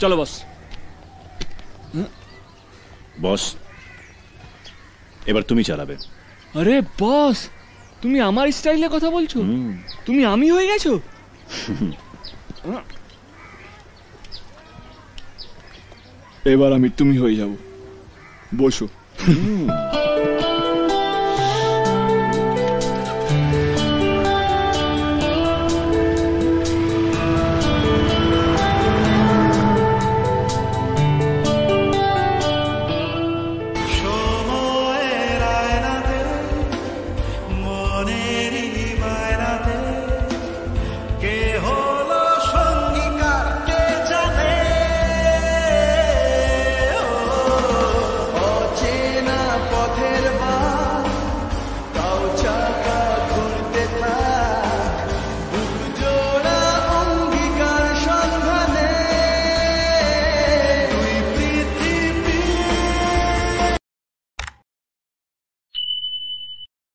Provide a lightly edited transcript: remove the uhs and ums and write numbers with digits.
চলো বস। বস, এবার তুমি চালাবে। আরে বস, তুমি আমার স্টাইলে কথা বলছো? তুমি আমি হয়ে গেছো? এবার আমি তুমি হয়ে যাব। বসো।